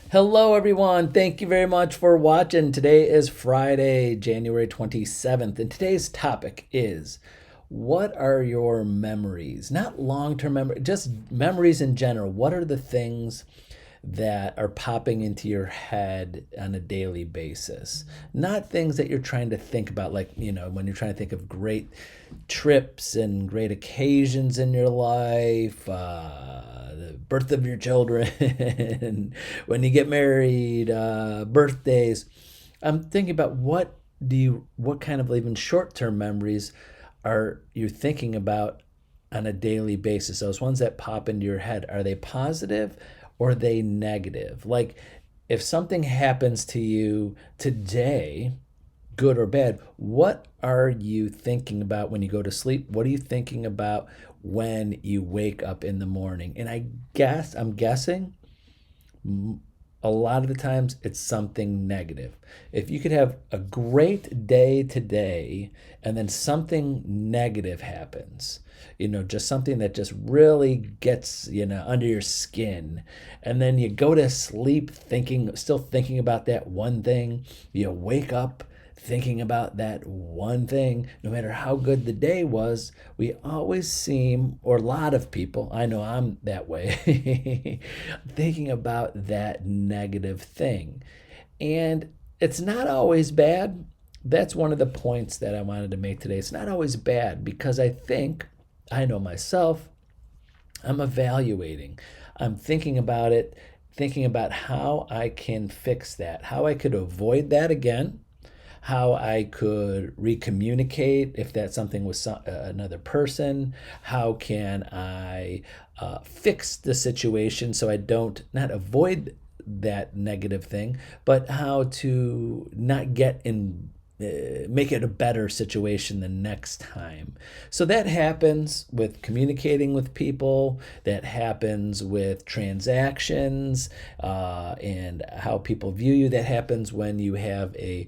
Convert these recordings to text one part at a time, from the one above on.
Hello, everyone. Thank you very much for watching. Today is Friday, January 27th, and today's topic is what are your memories? Not long term memories, just memories in general. What are the things that are popping into your head on a daily basis? Not things that you're trying to think about, like, when you're trying to think of great trips and great occasions in your life, the birth of your children, when you get married, birthdays. I'm thinking about what kind of even short term memories are you thinking about on a daily basis? Those ones that pop into your head, are they positive or are they negative? Like, if something happens to you today, good or bad, what are you thinking about when you go to sleep? What are you thinking about when you wake up in the morning? And I'm guessing a lot of the times it's something negative. If you could have a great day today and then something negative happens, just something that just really gets, under your skin, and then you go to sleep still thinking about that one thing, you wake up thinking about that one thing, no matter how good the day was, we always seem, or a lot of people, I know I'm that way, thinking about that negative thing. And it's not always bad. That's one of the points that I wanted to make today. It's not always bad because I know myself, I'm evaluating, I'm thinking about it, thinking about how I can fix that, how I could avoid that again, how I could recommunicate if that's something with another person. How can I fix the situation so I don't not avoid that negative thing, but how to not get in make it a better situation the next time. So that happens with communicating with people, that happens with transactions, and how people view you. That happens when you have a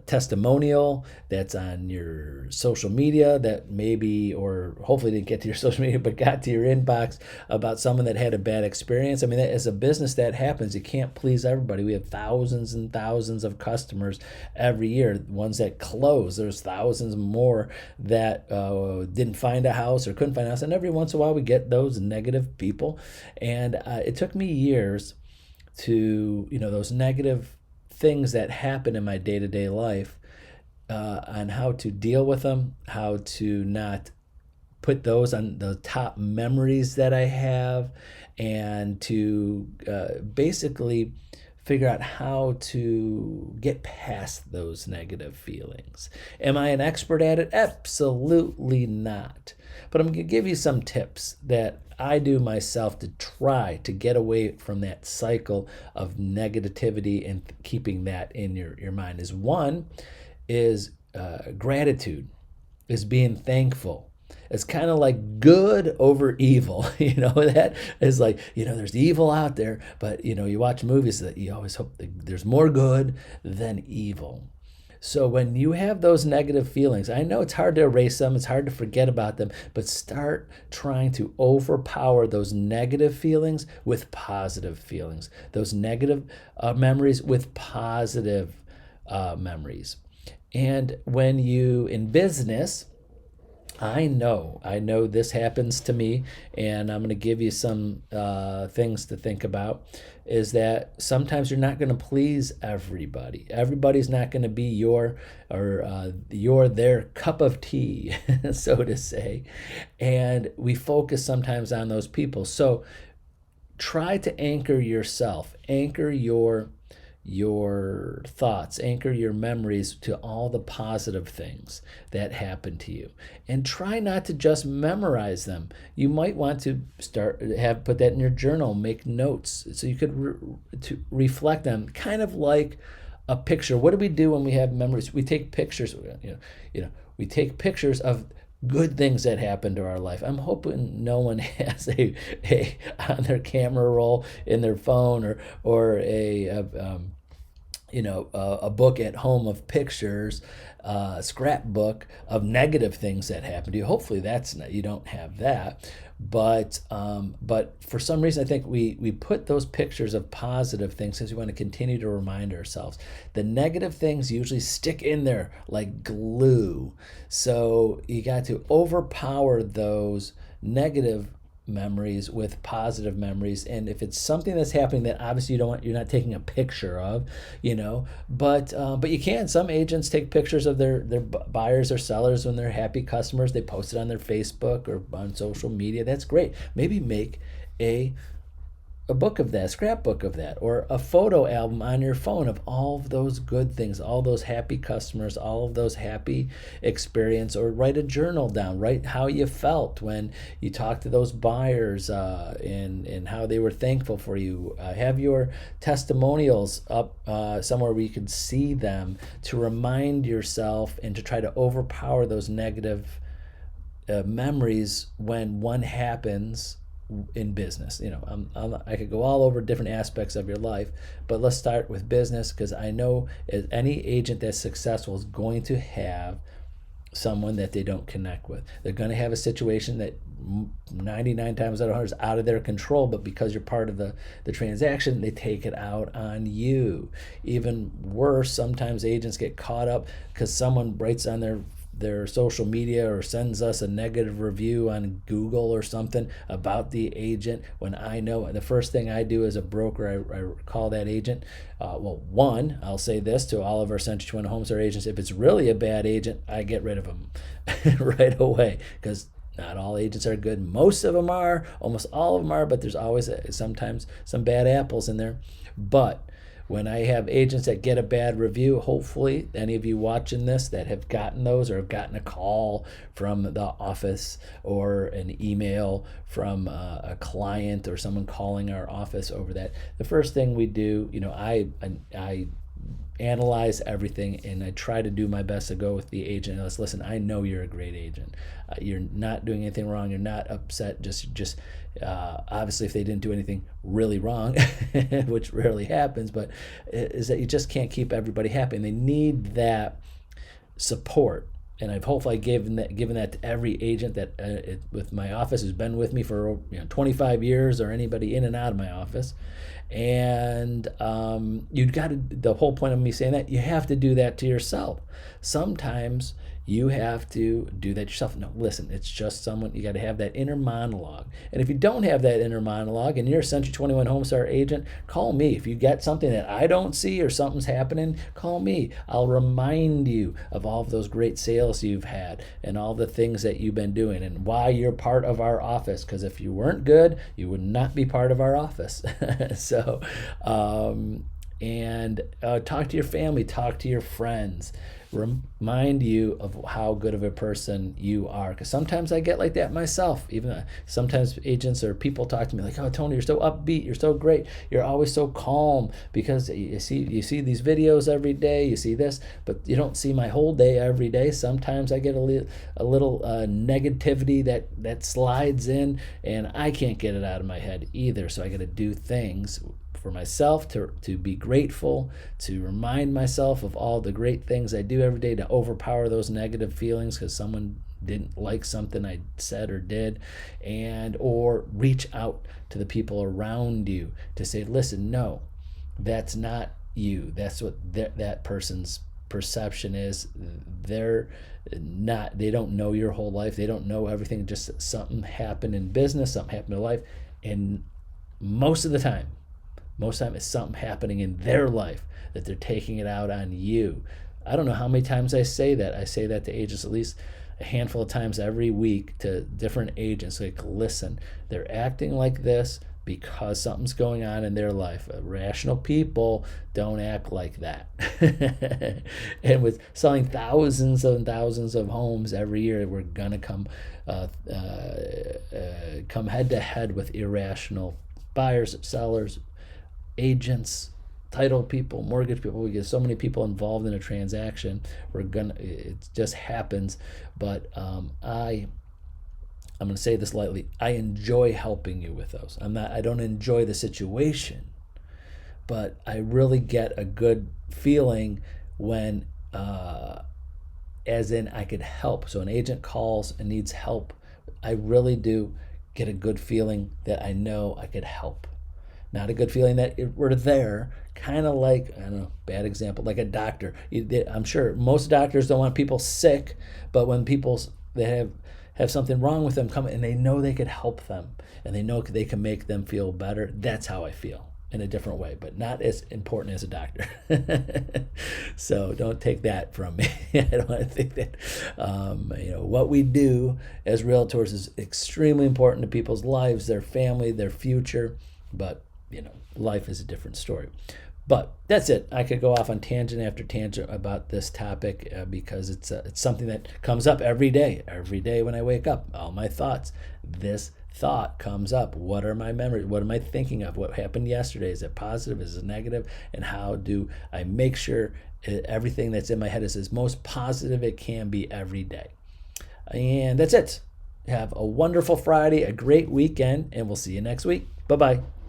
testimonial that's on your social media that maybe, or hopefully didn't get to your social media, but got to your inbox about someone that had a bad experience. I mean, as a business, that happens. You can't please everybody. We have thousands and thousands of customers every year, ones that close. There's thousands more that didn't find a house or couldn't find a house. And every once in a while, we get those negative people. And it took me years to, those negative things that happen in my day-to-day life, on how to deal with them, how to not put those on the top memories that I have, and to basically figure out how to get past those negative feelings. Am I an expert at it? Absolutely not. But I'm going to give you some tips that I do myself to try to get away from that cycle of negativity and keeping that in your mind. Is one is gratitude, is being thankful. It's kind of like good over evil. That is like, there's evil out there, but, you watch movies that you always hope that there's more good than evil. So when you have those negative feelings, I know it's hard to erase them, it's hard to forget about them, but start trying to overpower those negative feelings with positive feelings, those negative memories with positive memories. And when you, in business, I know this happens to me, and I'm going to give you some things to think about. Is that sometimes you're not going to please everybody. Everybody's not going to be your their cup of tea, so to say, and we focus sometimes on those people. So try to anchor yourself, anchor your thoughts, anchor your memories to all the positive things that happen to you, and try not to just memorize them. You might want to put that in your journal, make notes so you could to reflect on, kind of like a picture. What do we do when we have memories? We take pictures. We take pictures of good things that happen to our life. I'm hoping no one has a on their camera roll in their phone, or a book at home of pictures, scrapbook of negative things that happen to you. Hopefully that's not, you don't have that. But for some reason, I think we put those pictures of positive things because we want to continue to remind ourselves. The negative things usually stick in there like glue. So you got to overpower those negative memories with positive memories. And if it's something that's happening that obviously you're not taking a picture of, but you can. Some agents take pictures of their buyers or sellers when they're happy customers. They post it on their Facebook or on social media. That's great. Maybe make a a book of that, scrapbook of that, or a photo album on your phone of all of those good things, all those happy customers, all of those happy experience, or write a journal down, write how you felt when you talked to those buyers, and how they were thankful for you. Have your testimonials up somewhere where you can see them to remind yourself and to try to overpower those negative memories when one happens in business. I could go all over different aspects of your life, but let's start with business, because I know any agent that's successful is going to have someone that they don't connect with. They're going to have a situation that 99 times out of 100 is out of their control, but because you're part of the transaction, they take it out on you. Even worse, sometimes agents get caught up because someone writes on their social media or sends us a negative review on Google or something about the agent, when I know the first thing I do as a broker, I call that agent. One, I'll say this to all of our Century 21 Homestar agents: if it's really a bad agent, I get rid of them right away, because not all agents are good. Most of them are, almost all of them are, but there's always sometimes some bad apples in there. But when I have agents that get a bad review, hopefully any of you watching this that have gotten those, or have gotten a call from the office or an email from a client or someone calling our office over that, the first thing we do, I analyze everything, and I try to do my best to go with the agent and listen, I know you're a great agent. You're not doing anything wrong. You're not upset. Just obviously, if they didn't do anything really wrong, which rarely happens, but is that you just can't keep everybody happy, and they need that support. And I've hopefully given that to every agent that with my office who's been with me for 25 years, or anybody in and out of my office. And you've got to, the whole point of me saying that, you have to do that to yourself. Sometimes you have to do that yourself. No, listen, it's just someone, you got to have that inner monologue. And if you don't have that inner monologue and you're a Century 21 Homestar agent, call me. If you get something that I don't see, or something's happening, call me. I'll remind you of all of those great sales you've had and all the things that you've been doing and why you're part of our office. Because if you weren't good, you would not be part of our office. So, talk to your family, talk to your friends, remind you of how good of a person you are. Because sometimes I get like that myself. Even sometimes agents or people talk to me like, "Oh, Tony, you're so upbeat, you're so great, you're always so calm," because you see these videos every day, you see this, but you don't see my whole day every day. Sometimes I get a little negativity that slides in, and I can't get it out of my head either. So I got to do things for myself to be grateful, to remind myself of all the great things I do every day, to overpower those negative feelings because someone didn't like something I said or did, or reach out to the people around you to say, listen, no, that's not you. That's what that person's perception is. They don't know your whole life. They don't know everything. Just something happened in business, something happened in life, and most of the time it's something happening in their life that they're taking it out on you. I don't know how many times I say that. I say that to agents at least a handful of times every week, to different agents. Like, listen, they're acting like this because something's going on in their life. Rational people don't act like that. And with selling thousands and thousands of homes every year, we're gonna come head to head with irrational buyers, sellers, agents, title people, mortgage people. We get so many people involved in a transaction. It just happens. But I'm going to say this lightly. I enjoy helping you with those. I don't enjoy the situation, but I really get a good feeling when, as in I could help. So an agent calls and needs help, I really do get a good feeling that I know I could help. Not a good feeling that we're there, kind of like, I don't know, bad example, like a doctor. I'm sure most doctors don't want people sick, but when people they have something wrong with them come and they know they could help them and they know they can make them feel better, that's how I feel in a different way, but not as important as a doctor. So don't take that from me. I don't think that what we do as realtors is extremely important to people's lives, their family, their future. But life is a different story. But that's it. I could go off on tangent after tangent about this topic because it's something that comes up every day. Every day when I wake up, all my thoughts. This thought comes up. What are my memories? What am I thinking of? What happened yesterday? Is it positive? Is it negative? And how do I make sure everything that's in my head is as most positive it can be every day? And that's it. Have a wonderful Friday, a great weekend, and we'll see you next week. Bye-bye.